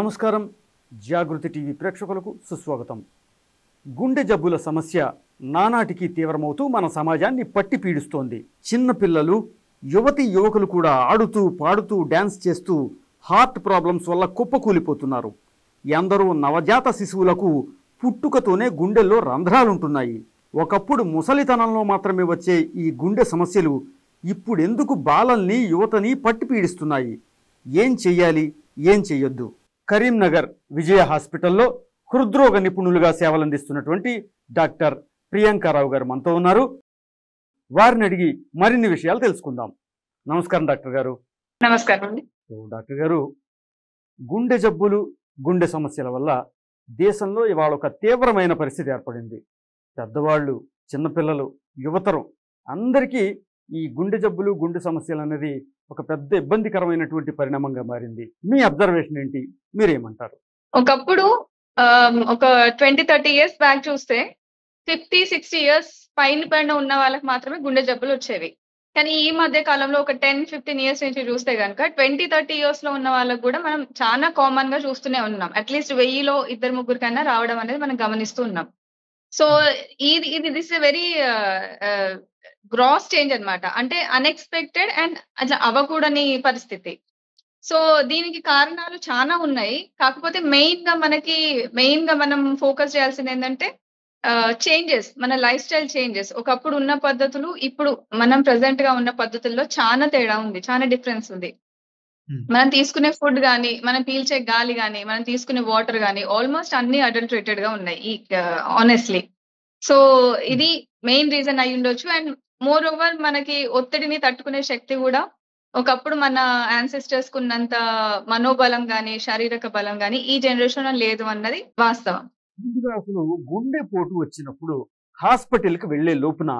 నమస్కారం. జాగృతి టీవీ ప్రేక్షకులకు సుస్వాగతం. గుండె జబ్బుల సమస్య నానాటికి తీవ్రమవుతూ మన సమాజాన్ని పట్టి పీడిస్తోంది. చిన్నపిల్లలు, యువతి యువకులు కూడా ఆడుతూ పాడుతూ డ్యాన్స్ చేస్తూ హార్ట్ ప్రాబ్లమ్స్ వల్ల కుప్పకూలిపోతున్నారు. ఎందరో నవజాత శిశువులకు పుట్టుకతోనే గుండెల్లో రంధ్రాలుంటున్నాయి. ఒకప్పుడు ముసలితనంలో మాత్రమే వచ్చే ఈ గుండె సమస్యలు ఇప్పుడెందుకు బాలల్ని, యువతని పట్టి పీడిస్తున్నాయి? ఏం చెయ్యాలి, ఏం చెయ్యొద్దు? కరీంనగర్ విజయ హాస్పిటల్లో హృద్రోగ నిపుణులుగా సేవలందిస్తున్నటువంటి డాక్టర్ ప్రియాంకారావు గారు మనతో ఉన్నారు. వారిని అడిగి మరిన్ని విషయాలు తెలుసుకుందాం. నమస్కారం డాక్టర్ గారు. నమస్కారం అండి. డాక్టర్ గారు, గుండె జబ్బులు, గుండె సమస్యల వల్ల దేశంలో ఇవాళ ఒక తీవ్రమైన పరిస్థితి ఏర్పడింది. పెద్దవాళ్ళు, చిన్నపిల్లలు, యువతరం అందరికీ ఈ గుండె జబ్బులు, గుండె సమస్యలు అనేది ఒక పెద్ద ఇబ్బందికరమైనటువంటి పరిణామంగా మారింది. మీ అబ్జర్వేషన్ ఏంటి? మీరేమంటారు? ఒకప్పుడు ఒక 20-30 ఇయర్స్ బ్యాక్ చూస్తే 50-60 ఇయర్స్ పైన ఉన్న వాళ్ళకి మాత్రమే గుండె జబ్బులు వచ్చేవి. కానీ ఈ మధ్య కాలంలో ఒక 10-15 ఇయర్స్ నుంచి చూస్తే కనుక 20-30 ఇయర్స్ లో ఉన్న వాళ్ళకి కూడా మనం చాలా కామన్ గా చూస్తూనే ఉన్నాం. అట్లీస్ట్ 1000లో 2-3 కన్నా రావడం అనేది మనం గమనిస్తూ ఉన్నాం. So this very gross change అన్నమాట. అంటే అన్ఎక్స్పెక్టెడ్ అండ్ అట్లా అవ్వకూడని పరిస్థితి. సో దీనికి కారణాలు చాలా ఉన్నాయి. కాకపోతే మెయిన్ గా మనం ఫోకస్ చేయాల్సింది ఏంటంటే చేంజెస్, మన లైఫ్ స్టైల్ చేంజెస్. ఒకప్పుడు ఉన్న పద్ధతులు, ఇప్పుడు మనం ప్రెసెంట్ గా ఉన్న పద్ధతుల్లో చాలా తేడా ఉంది, చాలా డిఫరెన్స్ ఉంది. మనం తీసుకునే ఫుడ్ గానీ, మనం పీల్చే గాలి గానీ, మనం తీసుకునే వాటర్ గానీ ఆల్మోస్ట్ అన్ని అడల్టరేటెడ్ గా ఉన్నాయి ఈ ఆనెస్ట్లీ. సో ఇది మెయిన్ రీజన్ అయి ఉండొచ్చు. అండ్ మోర్ ఓవర్ మనకి ఒత్తిడిని తట్టుకునే శక్తి కూడా ఒకప్పుడు మన యాన్సెస్టర్స్ కున్నంత మనోబలం గానీ, శారీరక బలం గానీ ఈ జనరేషన్ లో లేదు అన్నది వాస్తవం. ముందుగా అసలు గుండెపోటు వచ్చినప్పుడు హాస్పిటల్కి వెళ్లే లోపున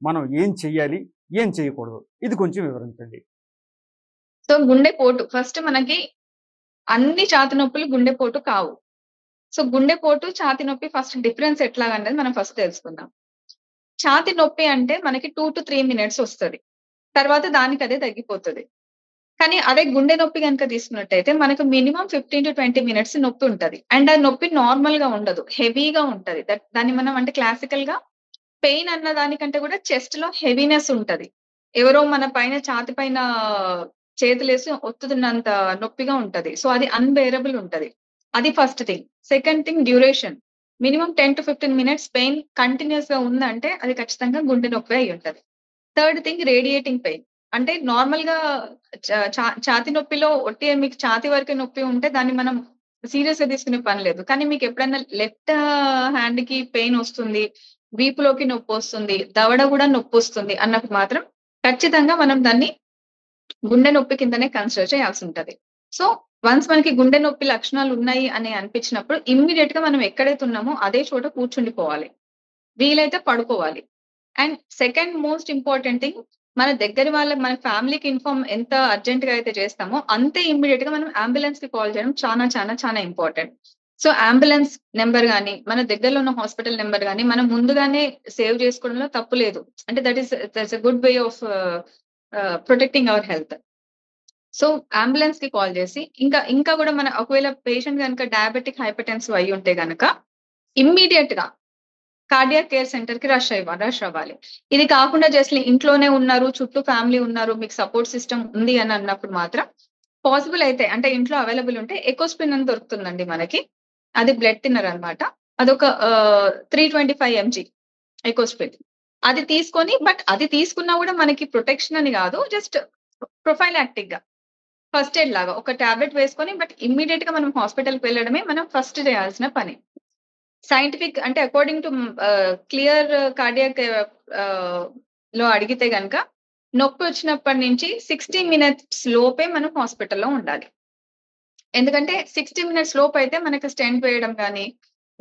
మనం ఏం చెయ్యాలి, ఏం చేయకూడదు, ఇది కొంచెం వివరించండి. సో గుండెపోటు ఫస్ట్ మనకి అన్ని ఛాతి నొప్పులు గుండెపోటు కావు. సో గుండెపోటు, ఛాతి నొప్పి ఫస్ట్ డిఫరెన్స్ ఎట్లాగన్నది మనం ఫస్ట్ తెలుసుకుందాం. ఛాతి నొప్పి అంటే మనకి 2-3 మినిట్స్ వస్తుంది, తర్వాత దానికి అదే తగ్గిపోతుంది. కానీ అదే గుండె నొప్పి కనుక తీసుకున్నట్టయితే మనకు మినిమం 15-20 మినిట్స్ నొప్పి ఉంటది. అండ్ ఆ నొప్పి నార్మల్ గా ఉండదు, హెవీగా ఉంటది. దాన్ని మనం అంటే క్లాసికల్ గా పెయిన్ అన్న దానికంటే కూడా చెస్ట్ లో హెవీనెస్ ఉంటది. ఎవరో మన పైన ఛాతి పైన చేతులేసి ఒత్తుతున్నంత నొప్పిగా ఉంటది. సో అది అన్బేరబుల్ ఉంటది. అది first thing. Second thing duration. Minimum 10-15 minutes pain continuous గా ఉందంటే అది ఖచ్చితంగా గుండె నొప్పి అయి ఉంటది. Third thing radiating pain. అంటే నార్మల్ గా ఛాతి నొప్పిలో మీకు ఛాతి వరకే నొప్పి ఉంటే దాన్ని మనం సీరియస్ గా తీసుకునే పని లేదు. కానీ మీకు ఎప్పుడైనా లెఫ్ట్ హ్యాండ్ కి పెయిన్ వస్తుంది, వీపులోకి నొప్పి వస్తుంది, దవడ కూడా నొప్పి వస్తుంది అన్నప్పుడు మాత్రం ఖచ్చితంగా మనం దాన్ని గుండె నొప్పి కిందనే కన్సిడర్ చేయాల్సి ఉంటది. సో వన్స్ మనకి గుండె నొప్పి లక్షణాలు ఉన్నాయి అని అనిపించినప్పుడు ఇమ్మీడియట్ గా మనం ఎక్కడైతే ఉన్నామో అదే చోట కూర్చుండిపోవాలి, వీలైతే పడుకోవాలి. And second most important thing, మన దగ్గర మన ఫ్యామిలీకి ఇన్ఫార్మ్ ఎంత అర్జెంట్ గా అయితే చేస్తామో అంతే ఇమ్మీడియట్ గా మనం అంబులెన్స్ కి కాల్ చేయడం చాలా చాలా చాలా ఇంపార్టెంట్. సో అంబులెన్స్ నెంబర్ గానీ, మన దగ్గరలో ఉన్న హాస్పిటల్ నెంబర్ గానీ మనం ముందుగానే సేవ్ చేసుకోవడంలో తప్పు లేదు. అంటే that's a good way of protecting our health. So ambulance కి కాల్ చేసి ఇంకా కూడా మన ఒకవేళ పేషెంట్ కనుక డయాబెటిక్ హైపర్టెన్సివ్ అయి ఉంటే గనక ఇమ్మీడియట్ గా కార్డియాక్ కేర్ సెంటర్ కి రష్ అవ్వాలి. ఇది కాకుండా జస్ట్ ఇంట్లోనే ఉన్నారు, చుట్టూ ఫ్యామిలీ ఉన్నారు, మీకు సపోర్ట్ సిస్టమ్ ఉంది అని అన్నప్పుడు మాత్రం పాసిబుల్ అయితే, అంటే ఇంట్లో అవైలబుల్ ఉంటే ఎకోస్ప్రిన్ అని దొరుకుతుందండి మనకి. అది బ్లడ్ థిన్నర్ అనమాట. అదొక 325 mg ఎకోస్ప్రిన్. అది తీసుకొని, బట్ అది తీసుకున్నా కూడా మనకి ప్రొటెక్షన్ అని కాదు, జస్ట్ ప్రొఫైలాక్టిక్ గా ఫస్ట్ ఎయిడ్ లాగా ఒక టాబ్లెట్ వేసుకొని, బట్ ఇమ్మీడియట్ గా మనం హాస్పిటల్కి వెళ్ళడమే మనం ఫస్ట్ చేయాల్సిన పని. సైంటిఫిక్ అంటే అకార్డింగ్ టు క్లియర్ కార్డియాక్ లో అడిగితే గనక నొప్పి వచ్చినప్పటి నుంచి 60 మినిట్స్ లోపే మనం హాస్పిటల్లో ఉండాలి. ఎందుకంటే 60 మినిట్స్ లోపు అయితే మనకి స్టెంట్ వేయడం కానీ,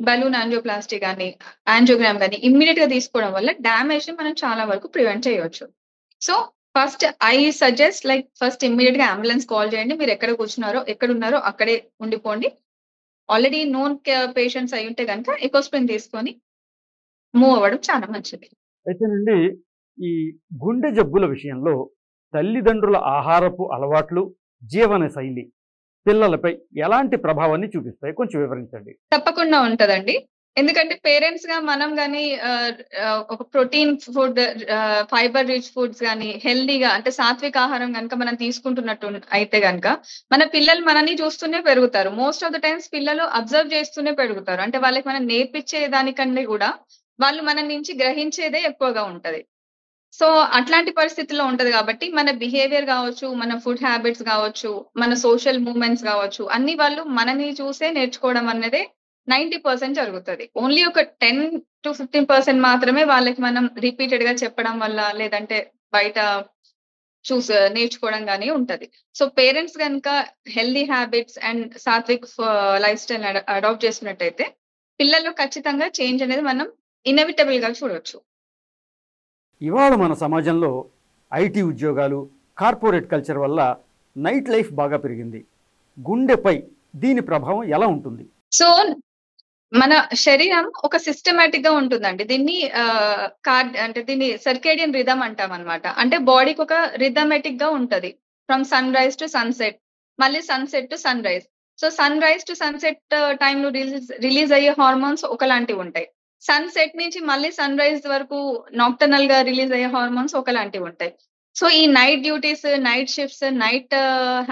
బలూన్ యాంజియోప్లాస్టీ కానీ, యాంజియోగ్రామ్ కానీ ఇమ్మీడియట్ గా తీసుకోవడం వల్ల డ్యామేజ్ ని మనం చాలా వరకు ప్రివెంట్ చేయవచ్చు. So first I suggest first immediate గా అంబులెన్స్ కాల్ చేయండి. మీరు ఎక్కడున్నారో అక్కడే ఉండిపోండి. ఆల్రెడీ నోన్ పేషెంట్స్ అయి ఉంటే కనుక ఎకోస్ప్రిన్ తీసుకొని మూవ్ అవ్వడం చాలా మంచిది. అయితేనండి, ఈ గుండె జబ్బుల విషయంలో తల్లిదండ్రుల ఆహారపు అలవాట్లు, జీవన శైలి పిల్లలపై ఎలాంటి ప్రభావాన్ని చూపిస్తాయి కొంచెం వివరించండి. తప్పకుండా ఉంటదండి. ఎందుకంటే పేరెంట్స్ గా మనం గాని ఒక protein food, fibre rich foods గాని, హెల్తీగా అంటే సాత్విక ఆహారం గనుక మనం తీసుకుంటున్నట్టు అయితే గనుక మన పిల్లలు మనని చూస్తూనే పెరుగుతారు. మోస్ట్ ఆఫ్ ద టైమ్స్ పిల్లలు అబ్జర్వ్ చేస్తూనే పెరుగుతారు. అంటే వాళ్ళకి మనం నేర్పించే దానికంటే కూడా వాళ్ళు మన నుంచి గ్రహించేదే ఎక్కువగా ఉంటది. సో అట్లాంటి పరిస్థితుల్లో ఉంటది కాబట్టి మన బిహేవియర్ కావచ్చు, మన ఫుడ్ హ్యాబిట్స్ కావచ్చు, మన సోషల్ మూవ్‌మెంట్స్ కావచ్చు, అన్ని వాళ్ళు మనని చూసే నేర్చుకోవడం అన్నదే 90% జరుగుతది. ఓన్లీ ఒక 10-15% మాత్రమే వాళ్ళకి మనం రిపీటెడ్‌గా చెప్పడం వల్ల, లేదంటే బయట నేర్చుకోవడం గాని ఉంటది. సో పేరెంట్స్ గనుక healthy habits and sattvic lifestyle adapt చేసినట్టయితే పిల్లల్లో ఖచ్చితంగా చేంజ్ అనేది మనం ఇన్నెవిటబుల్ గా చూడొచ్చు. ఇవాళ మన సమాజంలో ఐటీ ఉద్యోగాలు, కార్పొరేట్ కల్చర్ వల్ల నైట్ లైఫ్ బాగా పెరిగింది. గుండెపై దీని ప్రభావం ఎలా ఉంటుంది? సో మన శరీరం ఒక సిస్టమాటిక్ గా ఉంటుందండి. దీన్ని అంటే దీన్ని సర్కేడియన్ రిథమ్ అంటాం అనమాట. అంటే బాడీకి ఒక రిథమెటిక్ గా ఉంటది. From sunrise to sunset, మళ్ళీ sunset to sunrise. So sunrise to sunset టైంలో రిలీజ్ అయ్యే హార్మోన్స్ ఒకలాంటివి ఉంటాయి. సన్సెట్ నుంచి మళ్ళీ సన్ రైజ్ వరకు నాక్టర్నల్ గా రిలీజ్ అయ్యే హార్మోన్స్ ఒకలాంటివి ఉంటాయి. సో ఈ night duties, night shifts, night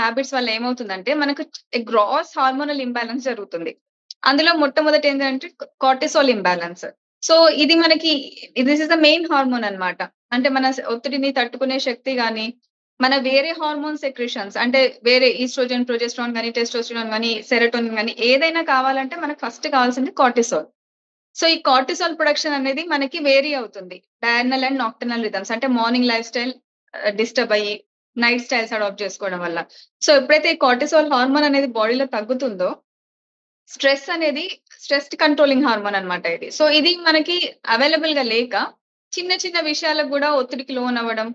habits వల్ల ఏమవుతుందంటే మనకు గ్రాస్ హార్మోనల్ ఇంబ్యాలెన్స్ జరుగుతుంది. అందులో మొట్టమొదటి ఏంటంటే కార్టిసోల్ ఇంబ్యాలెన్స్. సో ఇది మనకి this is the main hormone అన్నమాట. అంటే మన ఒత్తిడిని తట్టుకునే శక్తి గాని, మన వేరే హార్మోన్ సెక్రెషన్స్ అంటే వేరే ఈస్ట్రోజన్, ప్రొజెస్ట్రాన్ గాని, టెస్టోస్టెరాన్ గాని, సెరోటోనిన్ గాని ఏదైనా కావాలంటే మనకు ఫస్ట్ కావాల్సింది కార్టిసోల్. సో ఈ కార్టిసోల్ ప్రొడక్షన్ అనేది మనకి వేరీ అవుతుంది. డయర్నల్ అండ్ నాక్టర్నల్ రిథమ్స్ అంటే మార్నింగ్ లైఫ్ స్టైల్ డిస్టర్బ్ అయ్యి నైట్ స్టైల్స్ అడాప్ట్ చేసుకోవడం వల్ల. సో ఎప్పుడైతే ఈ కార్టిసోల్ హార్మోన్ అనేది బాడీలో తగ్గుతుందో స్ట్రెస్ కంట్రోలింగ్ హార్మోన్ అన్నమాట ఇది. సో ఇది మనకి అవైలబుల్ గా లేక చిన్న చిన్న విషయాలకు కూడా ఒత్తిడికి లోన్ అవ్వడం,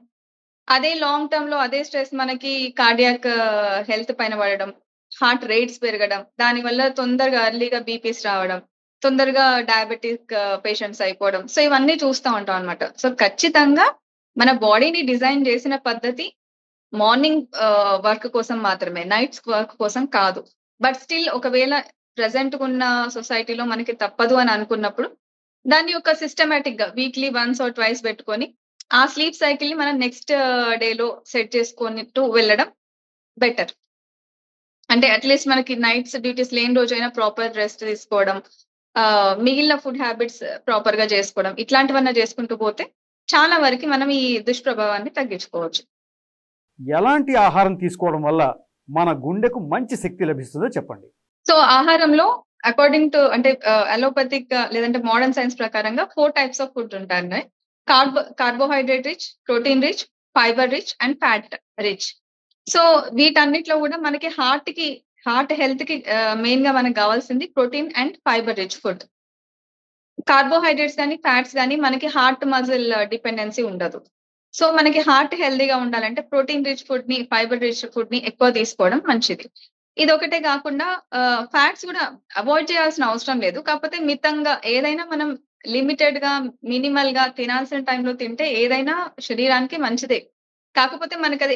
అదే లాంగ్ టర్మ్ లో అదే స్ట్రెస్ మనకి కార్డియాక్ హెల్త్ పైన పడడం, హార్ట్ రేట్స్ పెరగడం, దానివల్ల తొందరగా ఎర్లీగా బీపీస్ రావడం, తొందరగా డయాబెటిక్ పేషెంట్స్ అయిపోవడం. సో ఇవన్నీ చూస్తూ ఉంటాం అనమాట. సో ఖచ్చితంగా మన బాడీని డిజైన్ చేసిన పద్ధతి మార్నింగ్ వర్క్ కోసం మాత్రమే, నైట్స్ వర్క్ కోసం కాదు. బట్ స్టిల్ ఒకవేళ ప్రెసెంట్ ఉన్న సొసైటీలో మనకి తప్పదు అని అనుకున్నప్పుడు దాన్ని ఒక సిస్టమేటిక్ గా వీక్లీ వన్స్ ఆర్ ట్వైస్ పెట్టుకొని ఆ స్లీప్ సైకిల్ ని మనం నెక్స్ట్ డేలో సెట్ చేసుకున్నట్టు వెళ్ళడం బెటర్. అంటే అట్లీస్ట్ మనకి నైట్స్ డ్యూటీస్ లేని రోజైనా ప్రాపర్ రెస్ట్ తీసుకోవడం, మిగిలిన ఫుడ్ హ్యాబిట్స్ ప్రాపర్ గా చేసుకోవడం, ఇట్లాంటివన్నా చేసుకుంటూ పోతే చాలా వరకు మనం ఈ దుష్ప్రభావాన్ని తగ్గించుకోవచ్చు. ఎలాంటి ఆహారం తీసుకోవడం వల్ల మన గుండెకు మంచి శక్తి లభిస్తుందో చెప్పండి. సో ఆహారంలో అకార్డింగ్ టు అంటే అలోపతిక్ లేదంటే మోడర్న్ సైన్స్ ప్రకారంగా 4 టైప్స్ ఆఫ్ ఫుడ్ ఉంటాయి. Carbohydrate rich, protein rich, fibre rich and fat rich. So వీటన్నిటిలో కూడా మనకి హార్ట్ హెల్త్ కి మెయిన్ గా మనకు కావాల్సింది protein and fibre rich food. Carbohydrates కానీ ఫ్యాట్స్ కానీ మనకి హార్ట్ మజిల్ డిపెండెన్సీ ఉండదు. సో మనకి హార్ట్ హెల్తీగా ఉండాలంటే ప్రోటీన్ రిచ్ ఫుడ్ ని, ఫైబర్ రిచ్ ఫుడ్ ని ఎక్కువ తీసుకోవడం మంచిది. ఇది ఒకటే కాకుండా ఫ్యాట్స్ కూడా అవాయిడ్ చేయాల్సిన అవసరం లేదు. కాకపోతే మితంగా ఏదైనా మనం లిమిటెడ్ గా, మినిమల్ గా తినాల్సిన టైంలో తింటే ఏదైనా శరీరానికి మంచిదే. కాకపోతే మనకి అది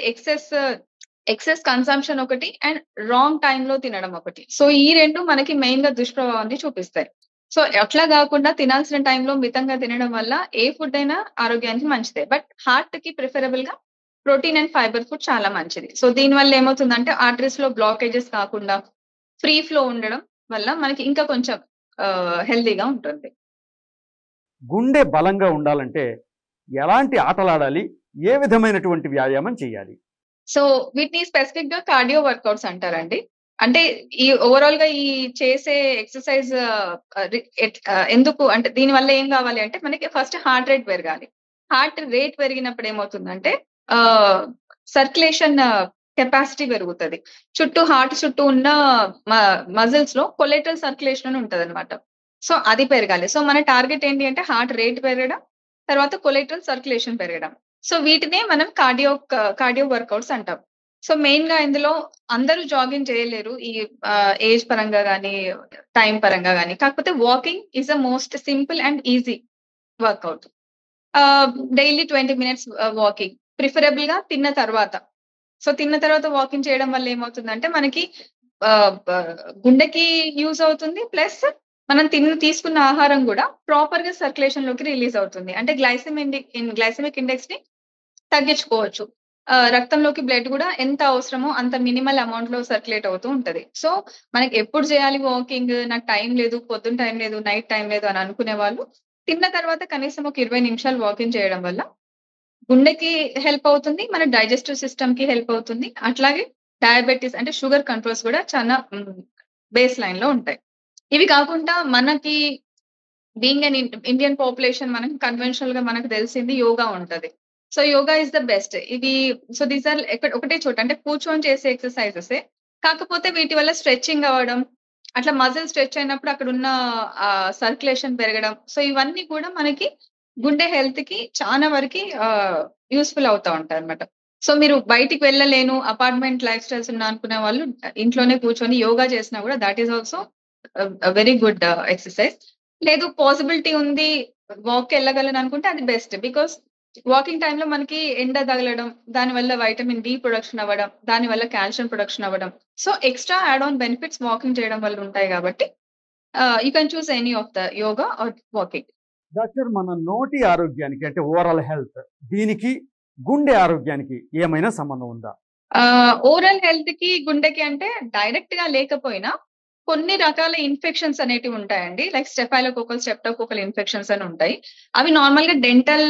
ఎక్సెస్ కన్సంప్షన్ ఒకటి అండ్ రాంగ్ టైంలో తినడం ఒకటి. సో ఈ రెండు మనకి మెయిన్ గా దుష్ప్రభావాన్ని చూపిస్తాయి. సో అట్లా కాకుండా తినాల్సిన టైంలో మితంగా తినడం వల్ల ఏ ఫుడ్ అయినా ఆరోగ్యానికి మంచిదే. బట్ హార్ట్ కి ప్రిఫరబుల్ గా ప్రోటీన్ అండ్ ఫైబర్ ఫుడ్ చాలా మంచిది. సో దీని వల్ల ఏమవుతుందంటే ఆర్టరీస్ లో బ్లాకేజెస్ కాకుండా ఫ్రీ ఫ్లో ఉండడం వల్ల మనకి ఇంకా కొంచెం హెల్తీగా ఉంటుంది. గుండె బలంగా ఉండాలంటే ఎలాంటి ఆటలు ఆడాలి, ఏ విధమైనటువంటి వ్యాయామం చేయాలి? సో వీటిని స్పెసిఫిక్ గా కార్డియో వర్కౌట్స్ అంటారండి. అంటే ఈ ఓవరాల్ గా ఈ చేసే ఎక్సర్సైజ్ ఎందుకు అంటే దీని వల్ల ఏం కావాలి అంటే మనకి ఫస్ట్ హార్ట్ రేట్ పెరగాలి. హార్ట్ రేట్ పెరిగినప్పుడు ఏమవుతుందంటే సర్క్యులేషన్ కెపాసిటీ పెరుగుతుంది. హార్ట్ చుట్టూ ఉన్న మజిల్స్ లో కొలెటరల్ సర్క్యులేషన్ అని ఉంటది అనమాట. సో అది పెరగాలి. సో మన టార్గెట్ ఏంటి అంటే హార్ట్ రేట్ పెరగడం, తర్వాత కొలెటరల్ సర్క్యులేషన్ పెరగడం. సో వీటినే మనం కార్డియో వర్కౌట్స్ అంటాం. సో మెయిన్ గా ఇందులో అందరూ జాగింగ్ చేయలేరు ఈ ఏజ్ పరంగా కానీ టైం పరంగా కానీ. కాకపోతే walking is the most simple and easy workout. Daily 20 minutes walking, preferable గా తిన్న తర్వాత. సో తిన్న తర్వాత వాకింగ్ చేయడం వల్ల ఏమవుతుందంటే మనకి గుండెకి యూజ్ అవుతుంది. ప్లస్ మనం తీసుకున్న ఆహారం కూడా ప్రాపర్ గా సర్క్యులేషన్ లోకి రిలీజ్ అవుతుంది. అంటే గ్లైసెమిక్ ఇండెక్స్ ని తగ్గించుకోవచ్చు. రక్తంలోకి బ్లడ్ కూడా ఎంత అవసరమో అంత మినిమల్ అమౌంట్ లో సర్క్యులేట్ అవుతూ ఉంటది. సో మనకి ఎప్పుడు చేయాలి వాకింగ్, నాకు టైం లేదు, పొద్దున్న టైం లేదు, నైట్ టైం లేదు అని అనుకునే వాళ్ళు తిన్న తర్వాత కనీసం ఒక 20 నిమిషాలు వాకింగ్ చేయడం వల్ల గుండెకి హెల్ప్ అవుతుంది, మన డైజెస్టివ్ సిస్టమ్ కి హెల్ప్ అవుతుంది. అట్లాగే డయాబెటిస్ అంటే షుగర్ కంట్రోల్స్ కూడా చాలా బేస్ లైన్ లో ఉంటాయి. ఇవి కాకుండా మనకి బీయింగ్ అన్ ఇండియన్ పాపులేషన్ మనకి కన్వెన్షనల్ గా మనకు తెలిసింది యోగా ఉంటది. So yoga is the best. ఇది సో దీస్ ఆర్ ఒకటే చోట అంటే కూర్చొని చేసే ఎక్సర్సైజెస్. కాకపోతే వీటి వల్ల స్ట్రెచింగ్ అవ్వడం, అట్లా మజిల్ స్ట్రెచ్ అయినప్పుడు అక్కడ ఉన్న సర్క్యులేషన్ పెరగడం. సో ఇవన్నీ కూడా మనకి గుండె హెల్త్ కి చాలా వరకు యూస్ఫుల్ అవుతా ఉంటాయి అనమాట. సో మీరు బయటికి వెళ్ళలేను, అపార్ట్మెంట్ లైఫ్ స్టైల్స్ ఉన్నా అనుకునే వాళ్ళు ఇంట్లోనే కూర్చొని యోగా చేసినా కూడా that is also very good exercise. లేదు పాసిబిలిటీ ఉంది, వాక్ వెళ్ళగలను అనుకుంటే అది బెస్ట్. బికాస్ వాకింగ్ టైంలో మనకి ఎండ తగలడం, దానివల్ల వైటమిన్ డి ప్రొడక్షన్ అవ్వడం, దానివల్ల కాల్షియం ప్రొడక్షన్ అవ్వడం. So extra add on benefits walking చేయడం వల్ల ఉంటాయి కాబట్టి you can choose any of the yoga or walking. Doctor, మన నోటి ఆరోగ్యానికి అంటే ఓరల్ హెల్త్, దీనికి గుండె ఆరోగ్యానికి ఏమైనా సంబంధం ఉందా? ఓరల్ హెల్త్ కి గుండెకి అంటే డైరెక్ట్ గా లేకపోయినా కొన్ని రకాల ఇన్ఫెక్షన్స్ అనేటివి ఉంటాయండి. లైక్ స్టెప్టోకోకల్ ఇన్ఫెక్షన్స్ అని ఉంటాయి. అవి నార్మల్ గా డెంటల్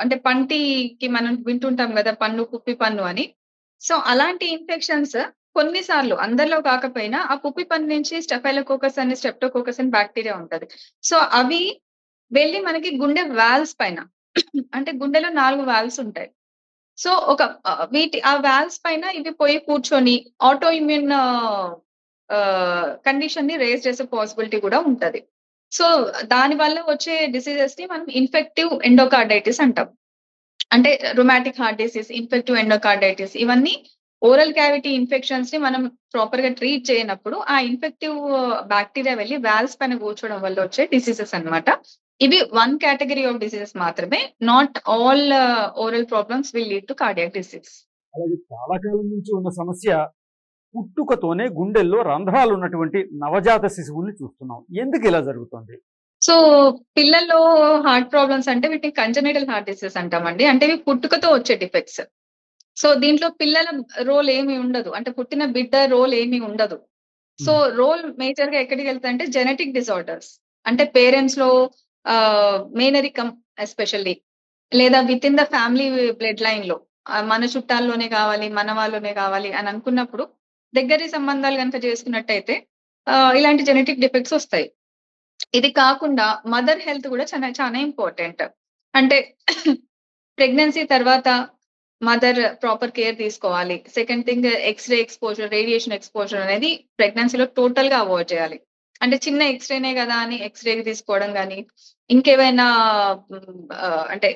అంటే పంటికి మనం వింటుంటాం కదా, పన్ను కుప్పి పన్ను అని. సో అలాంటి ఇన్ఫెక్షన్స్ కొన్నిసార్లు, అందరిలో కాకపోయినా, ఆ కుప్పి పన్ను నుంచి స్టెప్టోకోకస్ అని బ్యాక్టీరియా ఉంటది. సో అవి వెళ్ళి మనకి గుండె వాల్వ్స్ పైన అంటే గుండెలో 4 వాల్వ్స్ ఉంటాయి. సో ఆ వాల్వ్స్ పైన ఇవి పోయి కూర్చొని ఆటో ఇమ్యూన్ కండిషన్ ని రేజ్ చేసే పాసిబిలిటీ కూడా ఉంటది. సో దాని వల్ల వచ్చే డిసీజెస్ ని మనం ఇన్ఫెక్టివ్ ఎండోకార్డైటిస్ అంటాం. అంటే రొమాటిక్ హార్ట్ డిసీజ్, ఇన్ఫెక్టివ్ ఎండోకార్డైటిస్, ఇవన్నీ ఓరల్ క్యావిటీ ఇన్ఫెక్షన్స్ ని మనం ప్రాపర్ గా ట్రీట్ చేయనప్పుడు ఆ ఇన్ఫెక్టివ్ బ్యాక్టీరియా వెళ్ళి వాల్వ్స్ పైన కూర్చోవడం వల్ల వచ్చే డిసీజెస్ అన్నమాట. ఇవి వన్ కేటగిరీ ఆఫ్ డిసీజెస్ మాత్రమే. Not all oral problems will lead to cardiac disease. అలాగే చాలా కాలం నుంచి ఉన్న సమస్య, పుట్టుకతోనే గుండెల్లో రంధ్రాలు ఉన్నటువంటి నవజాత శిశువుల్ని చూస్తున్నాం. ఎందుకు ఇలా జరుగుతుంది? సో పిల్లల్లో హార్ట్ ప్రాబ్లమ్స్ అంటే వీటిని కంజనైటల్ హార్ట్ డిసీజ్ అంటామండి. అంటే ఇవి పుట్టుకతో వచ్చే డిఫెక్ట్స్. సో దీంట్లో పిల్లల రోల్ ఏమి ఉండదు, అంటే పుట్టిన బిడ్డ రోల్ ఏమి ఉండదు. సో రోల్ మేజర్ గా ఎక్కడికి వెళ్తాయి అంటే జెనెటిక్ డిజార్డర్స్, అంటే పేరెంట్స్ లో మేనరికం ఎస్పెషల్లీ, లేదా with in the family blood line లో మన చుట్టాల్లోనే కావాలి, మన వాళ్ళలోనే కావాలి అని అనుకున్నప్పుడు దగ్గరి సంబంధాలు కనుక చేసుకున్నట్టయితే ఇలాంటి జెనెటిక్ డిఫెక్ట్స్ వస్తాయి. ఇది కాకుండా మదర్ హెల్త్ కూడా చాలా చాలా ఇంపార్టెంట్. అంటే ప్రెగ్నెన్సీ తర్వాత మదర్ ప్రాపర్ కేర్ తీసుకోవాలి. Second thing, X-ray exposure, radiation exposure అనేది ప్రెగ్నెన్సీలో టోటల్ గా అవాయిడ్ చేయాలి. అంటే చిన్న ఎక్స్రేనే కదా అని ఎక్స్రే తీసుకోవడం కానీ, ఇంకేమైనా అంటే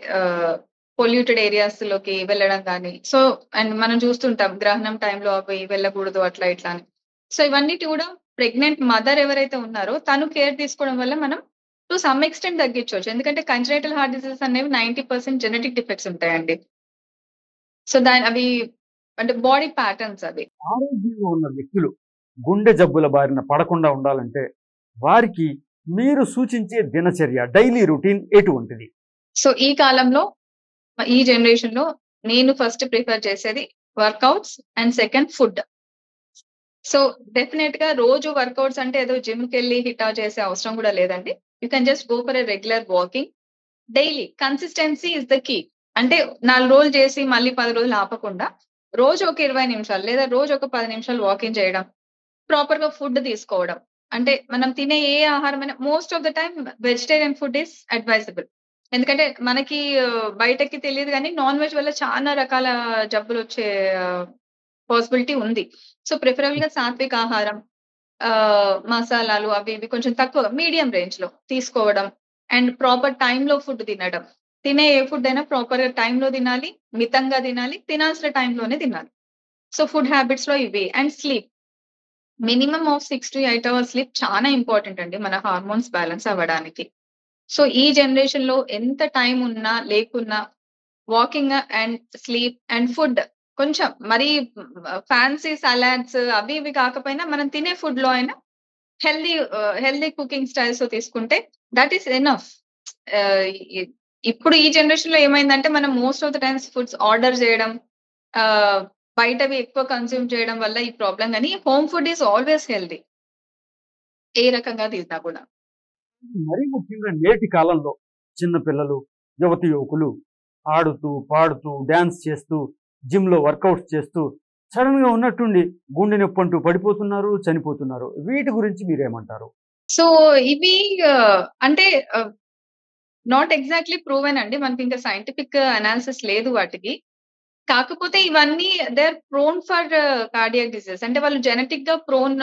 పొల్యూటెడ్ ఏరియాస్ లోకి వెళ్ళడం కానీ. సో అండ్ మనం చూస్తుంటాం గ్రహణం టైంలో అవి వెళ్ళకూడదు అట్లా ఇట్లా అని. సో ఇవన్నిటి కూడా ప్రెగ్నెంట్ మదర్ ఎవరైతే ఉన్నారో తను కేర్ తీసుకోవడం వల్ల మనం టు సమ్ ఎక్స్టెంట్ తగ్గించవచ్చు. ఎందుకంటే కంజనైటల్ హార్ట్ డిసీజెస్ అనేవి 90% జెనెటిక్ డిఫెక్ట్స్ ఉంటాయండి. సో అవి అంటే బాడీ ప్యాటర్న్స్ అవి. ఆరోగ్యంగా ఉన్న వ్యక్తులు గుండె జబ్బుల బారిన పడకుండా ఉండాలంటే వారికి మీరు సూచించే దినచర్య, డైలీ రొటీన్ ఎటువంటిది? సో ఈ కాలంలో, ఈ జనరేషన్ లో నేను ఫస్ట్ ప్రిఫర్ చేసేది workouts and second food. So definite గా రోజు వర్కౌట్స్ అంటే ఏదో జిమ్ కి వెళ్ళి హిటా చేసే అవసరం కూడా లేదండి. You can just go for a regular walking daily. Consistency is the key. అంటే 4 రోజులు చేసి మళ్ళీ 10 రోజులు ఆపకుండా రోజు ఒక 20 నిమిషాలు లేదా రోజు ఒక 10 నిమిషాలు వాకింగ్ చేయడం, ప్రాపర్ గా ఫుడ్ తీసుకోవడం. అంటే మనం తినే ఏ ఆహారమైనా most of the time vegetarian food is advisable. ఎందుకంటే మనకి బయటకి తెలియదు కానీ నాన్ వెజ్ వల్ల చాలా రకాల జబ్బులు వచ్చే పాసిబిలిటీ ఉంది. సో ప్రిఫరబుల్ గా సాత్విక ఆహారం, మసాలాలు అవి ఇవి కొంచెం తక్కువ మీడియం రేంజ్ లో తీసుకోవడం, అండ్ ప్రాపర్ టైంలో ఫుడ్ తినడం. తినే ఏ ఫుడ్ అయినా ప్రాపర్ గా టైంలో తినాలి, మితంగా తినాలి, తినాల్సిన టైంలోనే తినాలి. సో ఫుడ్ హ్యాబిట్స్ లో ఇవి. And sleep, minimum of 6 to 8 hours sleep చాలా ఇంపార్టెంట్ అండి మన హార్మోన్స్ బ్యాలెన్స్ అవ్వడానికి. సో ఈ జనరేషన్ లో ఎంత టైం ఉన్నా లేకున్నా walking and sleep and food కొంచెం మరీ ఫ్యాన్సీ సలాడ్స్ అవి ఇవి కాకపోయినా మనం తినే ఫుడ్ లో అయినా హెల్దీ కుకింగ్ స్టైల్స్ తీసుకుంటే దట్ ఈస్ ఎనఫ్. ఇప్పుడు ఈ జనరేషన్ లో ఏమైందంటే మనం most of the times foods order చేయడం, బయటవి ఎక్కువ కన్స్యూమ్ చేయడం వల్ల ఈ ప్రాబ్లం. కానీ home food is always healthy ఏ రకంగా తీసినా కూడా. మరీ ముఖ్యంగా నేటి కాలంలో చిన్నపిల్లలు, యువతి యువకులు ఆడుతూ పాడుతూ డ్యాన్స్ చేస్తూ జిమ్లో వర్కౌట్స్ చేస్తూ సడన్గా ఉన్నట్టుండి గుండె నొప్పి అంటూ పడిపోతున్నారు, చనిపోతున్నారు. వీటి గురించి మీరేమంటారు? సో ఇవి అంటే నాట్ ఎగ్జాక్ట్లీ ప్రూవెన్ అండి, మనకి ఇంకా సైంటిఫిక్ అనాలిసిస్ లేదు వాటికి. కాకపోతే ఇవన్నీ they are prone for cardiac disease. అంటే వాళ్ళు జెనెటిక్ గా ప్రోన్,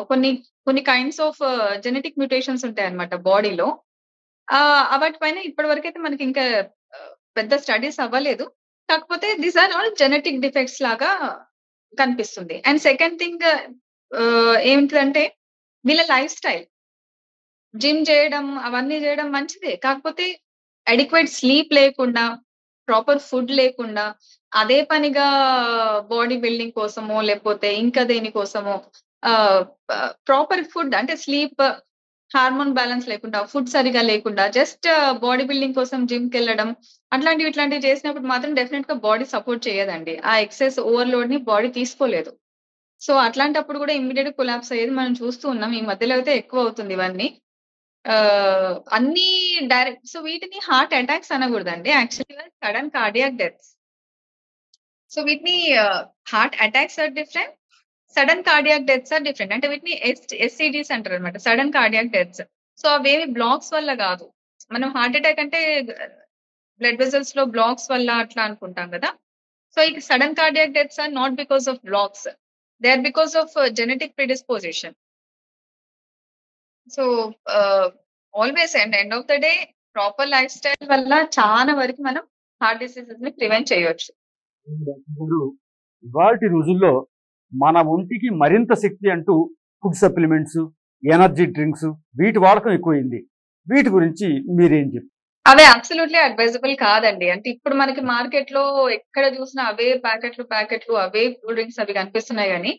కొన్ని కొన్ని కైండ్స్ ఆఫ్ జెనెటిక్ మ్యూటేషన్స్ ఉంటాయి అనమాట బాడీలో. వాటి పైన ఇప్పటి వరకు అయితే మనకి ఇంకా పెద్ద స్టడీస్ అవ్వలేదు. కాకపోతే these are all genetic defects లాగా కనిపిస్తుంది. అండ్ సెకండ్ థింగ్ ఏంటంటే వీళ్ళ లైఫ్ స్టైల్, జిమ్ చేయడం అవన్నీ చేయడం మంచిదే. కాకపోతే అడిక్వేట్ స్లీప్ లేకుండా, ప్రాపర్ ఫుడ్ లేకుండా, అదే పనిగా బాడీ బిల్డింగ్ కోసమో లేకపోతే ఇంకా దేనికోసమో ప్రాపర్ ఫుడ్ అంటే స్లీప్, హార్మోన్ బ్యాలెన్స్ లేకుండా, ఫుడ్ సరిగా లేకుండా జస్ట్ బాడీ బిల్డింగ్ కోసం జిమ్ కి వెళ్ళడం ఇట్లాంటివి చేసినప్పుడు మాత్రం డెఫినెట్ గా బాడీ సపోర్ట్ చేయదండి. ఆ ఎక్సెస్ ఓవర్లోడ్ ని బాడీ తీసుకోలేదు. సో అట్లాంటప్పుడు కూడా ఇమ్మీడియట్ కొలాప్స్ అయ్యేది మనం చూస్తూ ఉన్నాం. ఈ మధ్యలో అయితే ఎక్కువ అవుతుంది ఇవన్నీ. అన్ని డైరెక్ట్. సో వీటిని హార్ట్ అటాక్స్ అనకూడదండి, actually sudden cardiac deaths. So వీటిని heart attacks are different, sudden cardiac deaths are different. అంటే వీటిని ఎస్సిడిస్ అంటారు అనమాట, సడన్ కార్డియాక్ డెత్స్. సో అవేమి బ్లాక్స్ వల్ల కాదు. మనం హార్ట్ అటాక్ అంటే బ్లడ్ వెజల్స్ లో బ్లాక్స్ వల్ల అట్లా అనుకుంటాం కదా. సో ఈ sudden cardiac deaths are not because of blocks, they are because of genetic predisposition. So always end of the day proper life style వల్ల చాలా వరకు మనం హార్ట్ డిసీజెస్ ని ప్రివెంట్ చేయొచ్చు. ఇవాల్టి రోజుల్లో మన ఒంటికి మరింత శక్తి అంటూ ఫుడ్ సప్లిమెంట్స్, ఎనర్జీ డ్రింక్స్ వీటి వాడకం ఎక్కువైంది. వీటి గురించి మీరేం చెప్తారు? అవే అబ్సల్యూట్లీ అడ్వైజబుల్ కాదండి. అంటే ఇప్పుడు మనకి మార్కెట్ లో ఎక్కడ చూసినా అవే ప్యాకెట్లు అవే కూల్ డ్రింక్స్ అవి కనిపిస్తున్నాయి. కానీ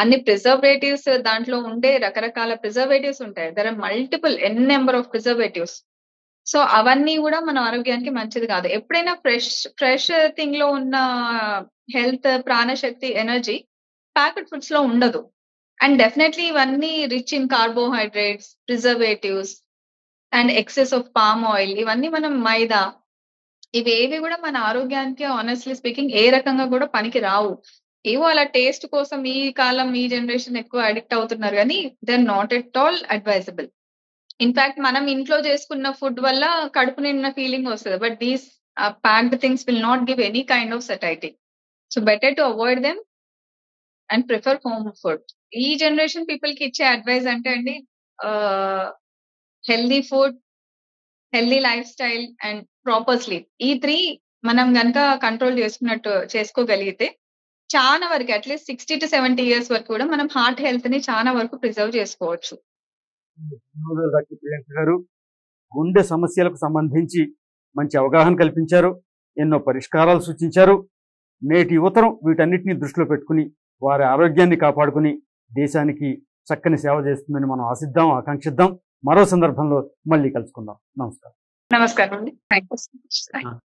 అన్ని ప్రిజర్వేటివ్స్, దాంట్లో ఉండే రకరకాల ప్రిజర్వేటివ్స్ ఉంటాయి. There are multiple number of preservatives. So అవన్నీ కూడా మన ఆరోగ్యానికి మంచిది కాదు. ఎప్పుడైనా ఫ్రెష్ థింగ్ లో ఉన్న హెల్త్, ప్రాణశక్తి, ఎనర్జీ ప్యాకెట్ ఫుడ్స్ లో ఉండదు. అండ్ డెఫినెట్లీ ఇవన్నీ rich in carbohydrates, preservatives and excess of palm oil, ఇవన్నీ మనం మైదా, ఇవేవి కూడా మన ఆరోగ్యానికి ఆనెస్ట్లీ స్పీకింగ్ ఏ రకంగా కూడా పనికి రావు. ఏవో అలా టేస్ట్ కోసం ఈ కాలం ఈ జనరేషన్ ఎక్కువ అడిక్ట్ అవుతున్నారు, కానీ they are not at all advisable. In fact మనం ఇంట్లో చేసుకున్న ఫుడ్ వల్ల కడుపు నిండిన ఫీలింగ్ వస్తుంది. But these packed things will not give any kind of satiety. So better to avoid them and prefer home food. ఈ జనరేషన్ పీపుల్ కి ఇచ్చే అడ్వైజ్ అంటే అండి, healthy food, healthy lifestyle and proper sleep, ఈ 3 మనం గనక control చేసుకోగలిగితే చాలా వరకు అట్లీస్ట్ 60 to 70 years వరకు కూడా మనం హార్ట్ హెల్త్ ని చాలా వరకు ప్రిజర్వ్ చేసుకోవచ్చు. ప్రియాంక గారు, గుండె సమస్యలకు సంబంధించి మంచి అవగాహన కల్పించారు, ఎన్నో పరిష్కారాలు సూచించారు. నేటి యువతరం వీటన్నిటిని దృష్టిలో పెట్టుకుని వారి ఆరోగ్యాన్ని కాపాడుకుని దేశానికి చక్కని సేవ చేస్తుందని మనం ఆశిద్దాం, ఆకాంక్షిద్దాం. మరో సందర్భంలో మళ్ళీ కలుసుకుందాం. నమస్కారం. నమస్కారం అండి. Thank you so much.